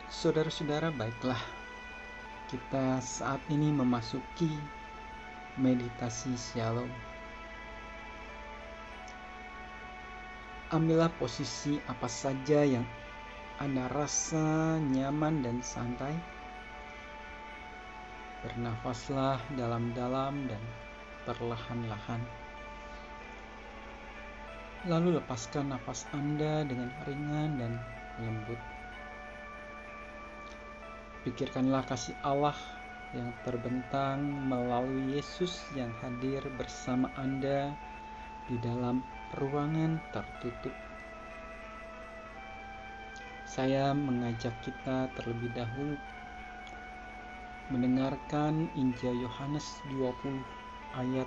Saudara-saudara, baiklah, kita saat ini memasuki meditasi Shalom. Ambillah posisi apa saja yang Anda rasa nyaman dan santai. Bernafaslah dalam-dalam dan perlahan-lahan. Lalu lepaskan napas Anda dengan ringan dan lembut. Pikirkanlah kasih Allah yang terbentang melalui Yesus yang hadir bersama Anda di dalam ruangan tertutup. Saya mengajak kita terlebih dahulu mendengarkan Injil Yohanes 20 ayat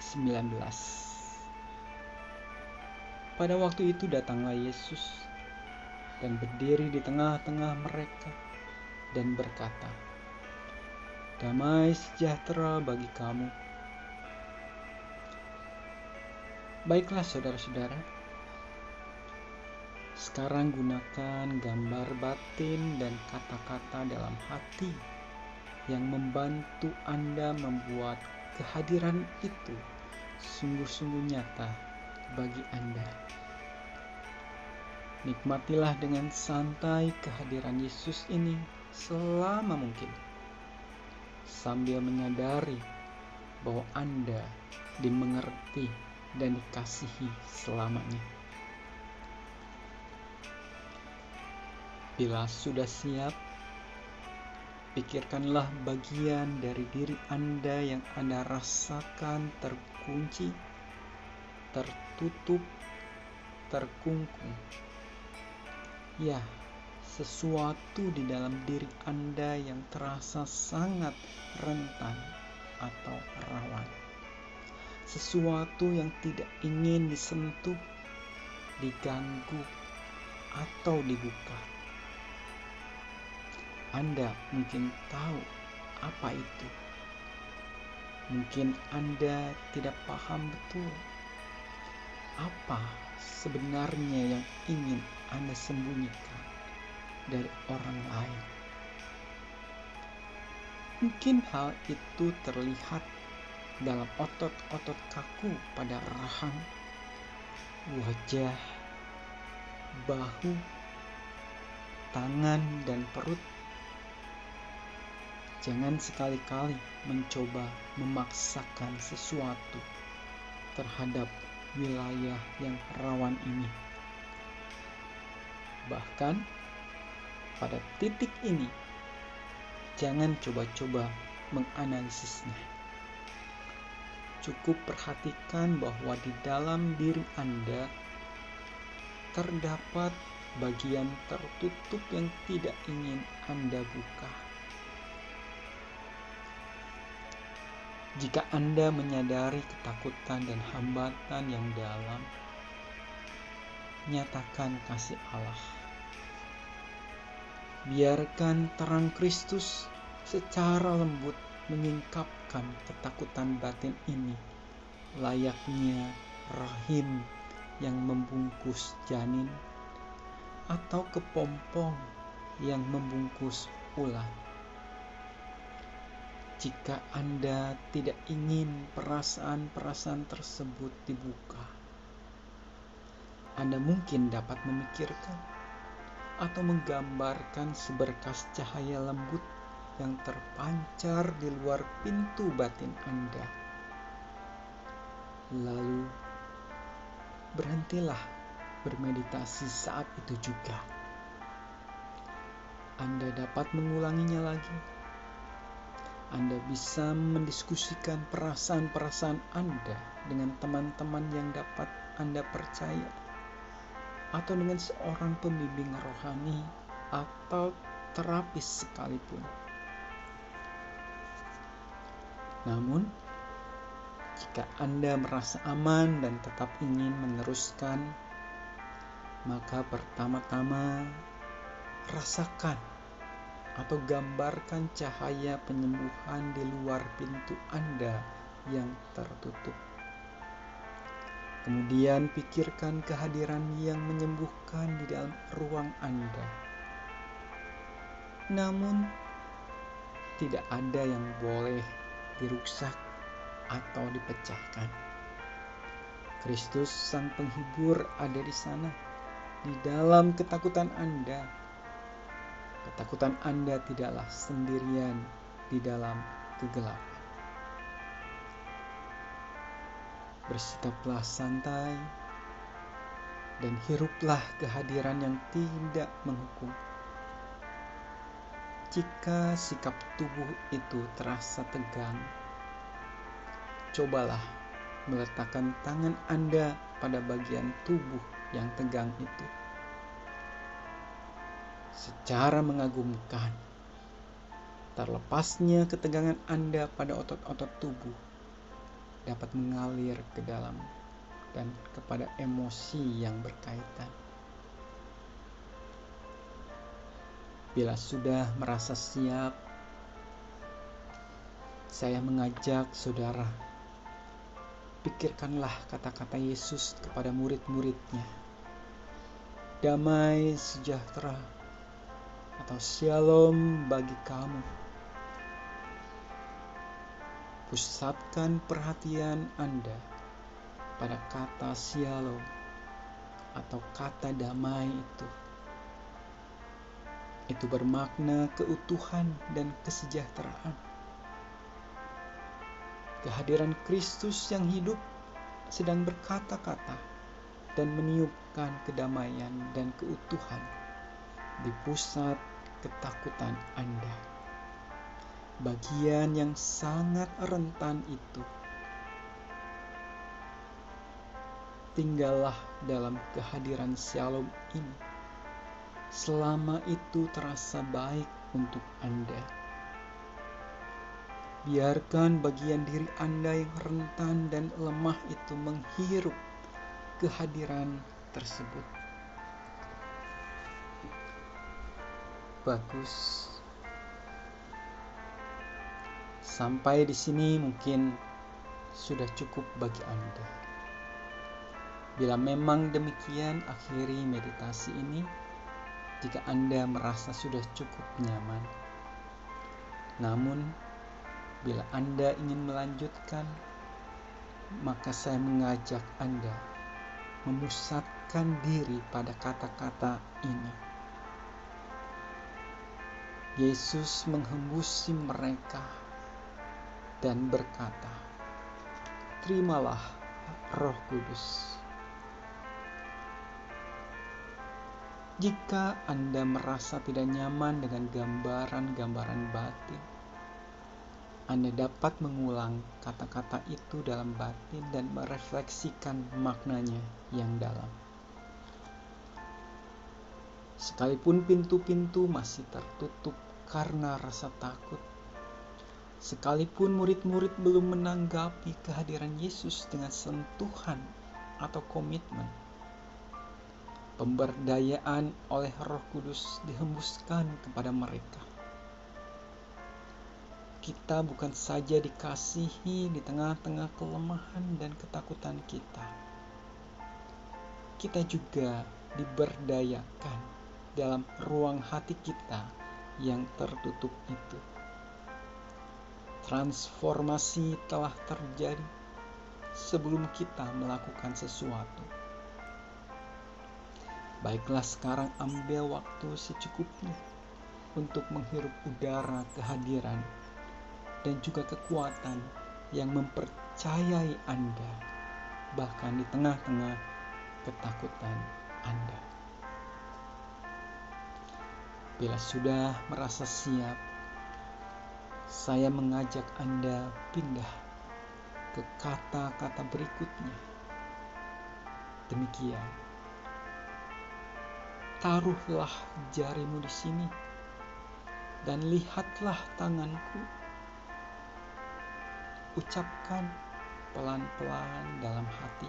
19. Pada waktu itu datanglah Yesus dan berdiri di tengah-tengah mereka dan berkata, "Damai sejahtera bagi kamu." Baiklah saudara-saudara, sekarang gunakan gambar batin dan kata-kata dalam hati yang membantu Anda membuat kehadiran itu sungguh-sungguh nyata bagi Anda. Nikmatilah dengan santai kehadiran Yesus ini selama mungkin, sambil menyadari bahwa Anda dimengerti dan dikasihi selamanya. Bila sudah siap, pikirkanlah bagian dari diri Anda yang Anda rasakan terkunci, tertutup, terkungkung. Ya, sesuatu di dalam diri Anda yang terasa sangat rentan atau rawan. Sesuatu yang tidak ingin disentuh, diganggu, atau dibuka. Anda mungkin tahu apa itu. Mungkin Anda tidak paham betul apa sebenarnya yang ingin Anda sembunyikan dari orang lain. Mungkin hal itu terlihat dalam otot-otot kaku pada rahang, wajah, bahu, tangan, dan perut. Jangan sekali-kali mencoba memaksakan sesuatu terhadap wilayah yang rawan ini. Bahkan pada titik ini, jangan coba-coba menganalisisnya. Cukup perhatikan bahwa di dalam diri Anda terdapat bagian tertutup yang tidak ingin Anda buka. Jika Anda menyadari ketakutan dan hambatan yang dalam, nyatakan kasih Allah. Biarkan terang Kristus secara lembut menyingkapkan ketakutan batin ini, layaknya rahim yang membungkus janin atau kepompong yang membungkus ulat. Jika Anda tidak ingin perasaan-perasaan tersebut dibuka, Anda mungkin dapat memikirkan atau menggambarkan seberkas cahaya lembut yang terpancar di luar pintu batin Anda. Lalu berhentilah bermeditasi saat itu juga. Anda dapat mengulanginya lagi. Anda bisa mendiskusikan perasaan-perasaan Anda dengan teman-teman yang dapat Anda percaya, atau dengan seorang pembimbing rohani atau terapis sekalipun. Namun, jika Anda merasa aman dan tetap ingin meneruskan, maka pertama-tama rasakan atau gambarkan cahaya penyembuhan di luar pintu Anda yang tertutup. Kemudian pikirkan kehadiran yang menyembuhkan di dalam ruang Anda. namun tidak ada yang boleh dirusak atau dipecahkan. Kristus Sang Penghibur ada di sana, di dalam ketakutan Anda. Ketakutan Anda tidaklah sendirian di dalam kegelapan. Bersikaplah santai dan hiruplah kehadiran yang tidak menghukum. Jika sikap tubuh itu terasa tegang, cobalah meletakkan tangan Anda pada bagian tubuh yang tegang itu. Secara mengagumkan, terlepasnya ketegangan Anda pada otot-otot tubuh dapat mengalir ke dalam dan kepada emosi yang berkaitan. Bila sudah merasa siap, saya mengajak saudara, pikirkanlah kata-kata Yesus kepada murid-muridnya. Damai sejahtera atau shalom bagi kamu. Pusatkan perhatian Anda pada kata shalom atau kata damai itu. Itu bermakna keutuhan dan kesejahteraan. Kehadiran Kristus yang hidup sedang berkata-kata dan meniupkan kedamaian dan keutuhan di pusat ketakutan Anda. Bagian yang sangat rentan itu. Tinggallah dalam kehadiran shalom ini selama itu terasa baik untuk Anda. Biarkan bagian diri Anda yang rentan dan lemah itu menghirup kehadiran tersebut. Bagus. Sampai di sini mungkin sudah cukup bagi Anda. Bila memang demikian, akhiri meditasi ini jika Anda merasa sudah cukup nyaman. Namun, bila Anda ingin melanjutkan, maka saya mengajak Anda memusatkan diri pada kata-kata ini. Yesus menghembusi mereka dan berkata, "Terimalah Roh Kudus." Jika Anda merasa tidak nyaman dengan gambaran-gambaran batin, Anda dapat mengulang kata-kata itu dalam batin dan merefleksikan maknanya yang dalam. Sekalipun pintu-pintu masih tertutup karena rasa takut, sekalipun murid-murid belum menanggapi kehadiran Yesus dengan sentuhan atau komitmen, pemberdayaan oleh Roh Kudus dihembuskan kepada mereka. Kita bukan saja dikasihi di tengah-tengah kelemahan dan ketakutan kita. Kita juga diberdayakan dalam ruang hati kita yang tertutup itu. Transformasi telah terjadi sebelum kita melakukan sesuatu. Baiklah, sekarang ambil waktu secukupnya untuk menghirup udara kehadiran dan juga kekuatan yang mempercayai Anda, bahkan di tengah-tengah ketakutan Anda. Bila sudah merasa siap, saya mengajak Anda pindah ke kata-kata berikutnya. Demikian. Taruhlah jarimu di sini dan lihatlah tanganku. Ucapkan pelan-pelan dalam hati.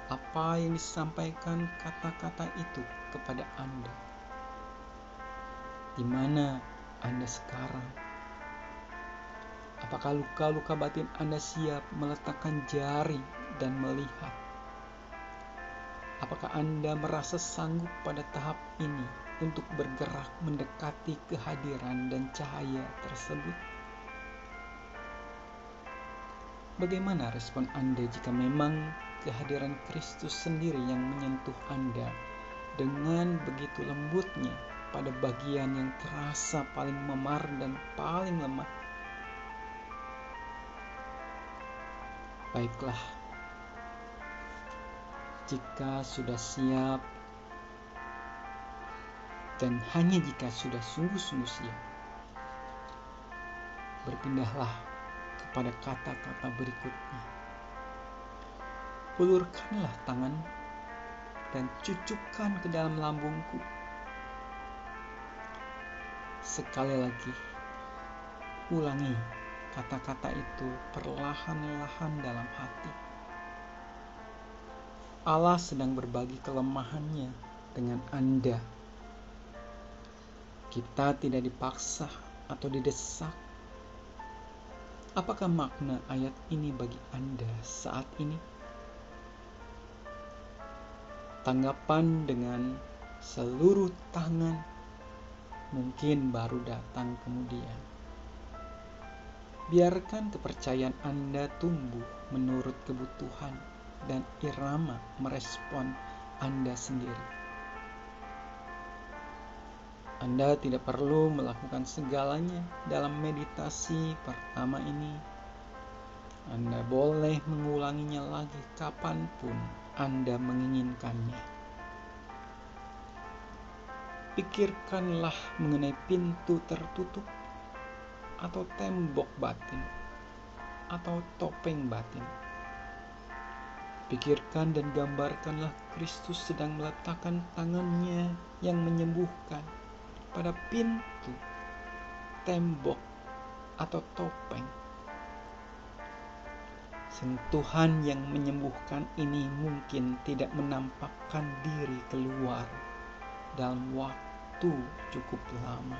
Apa yang disampaikan kata-kata itu kepada Anda? Di mana Anda sekarang? Apakah luka-luka batin Anda siap meletakkan jari dan melihat? Apakah Anda merasa sanggup pada tahap ini untuk bergerak mendekati kehadiran dan cahaya tersebut? Bagaimana respon Anda jika memang kehadiran Kristus sendiri yang menyentuh Anda dengan begitu lembutnya pada bagian yang terasa paling memar dan paling lemah? Baiklah, jika sudah siap dan hanya jika sudah sungguh-sungguh siap, berpindahlah kepada kata-kata berikutnya. Ulurkanlah tangan dan cucukkan ke dalam lambungku. Sekali lagi, ulangi kata-kata itu perlahan-lahan dalam hati. Allah sedang berbagi kelemahannya dengan Anda. Kita tidak dipaksa atau didesak. Apakah makna ayat ini bagi Anda saat ini? Tanggapan dengan seluruh tangan mungkin baru datang kemudian. Biarkan kepercayaan Anda tumbuh menurut kebutuhan dan irama merespon Anda sendiri. Anda tidak perlu melakukan segalanya dalam meditasi pertama ini. Anda boleh mengulanginya lagi kapanpun Anda menginginkannya. Pikirkanlah mengenai pintu tertutup atau tembok batin atau topeng batin. Pikirkan dan gambarkanlah Kristus sedang meletakkan tangannya yang menyembuhkan pada pintu, tembok, atau topeng. Sentuhan yang menyembuhkan ini mungkin tidak menampakkan diri keluar dalam waktu cukup lama.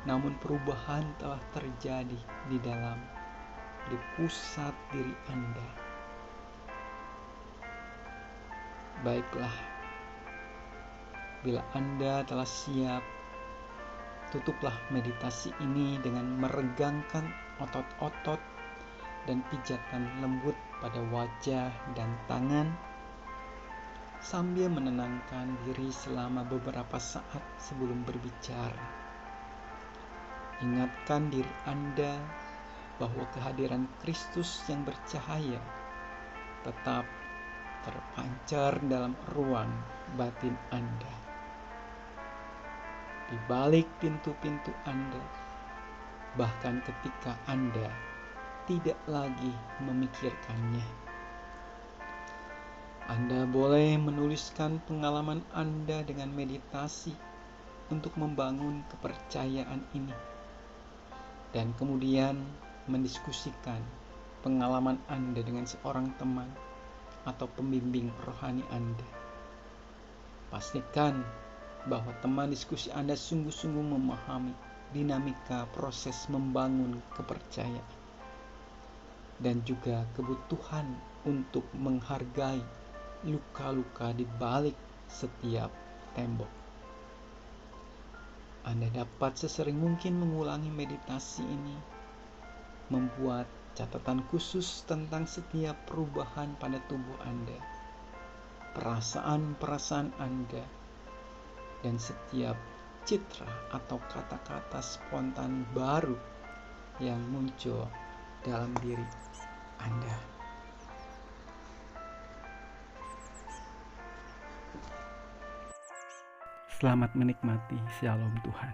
Namun perubahan telah terjadi di pusat diri Anda. Baiklah, bila Anda telah siap, tutuplah meditasi ini dengan meregangkan otot-otot dan pijatan lembut pada wajah dan tangan, sambil menenangkan diri selama beberapa saat sebelum berbicara. Ingatkan diri Anda bahwa kehadiran Kristus yang bercahaya tetap terpancar dalam ruang batin Anda, di balik pintu-pintu Anda, bahkan ketika Anda tidak lagi memikirkannya. Anda boleh menuliskan pengalaman Anda dengan meditasi untuk membangun kepercayaan ini, dan kemudian mendiskusikan pengalaman Anda dengan seorang teman atau pembimbing rohani Anda. Pastikan bahwa teman diskusi Anda sungguh-sungguh memahami dinamika proses membangun kepercayaan dan juga kebutuhan untuk menghargai luka-luka di balik setiap tembok. Anda dapat sesering mungkin mengulangi meditasi ini, membuat catatan khusus tentang setiap perubahan pada tubuh Anda, perasaan-perasaan Anda, dan setiap citra atau kata-kata spontan baru yang muncul dalam diri Anda. Selamat menikmati. Shalom Tuhan.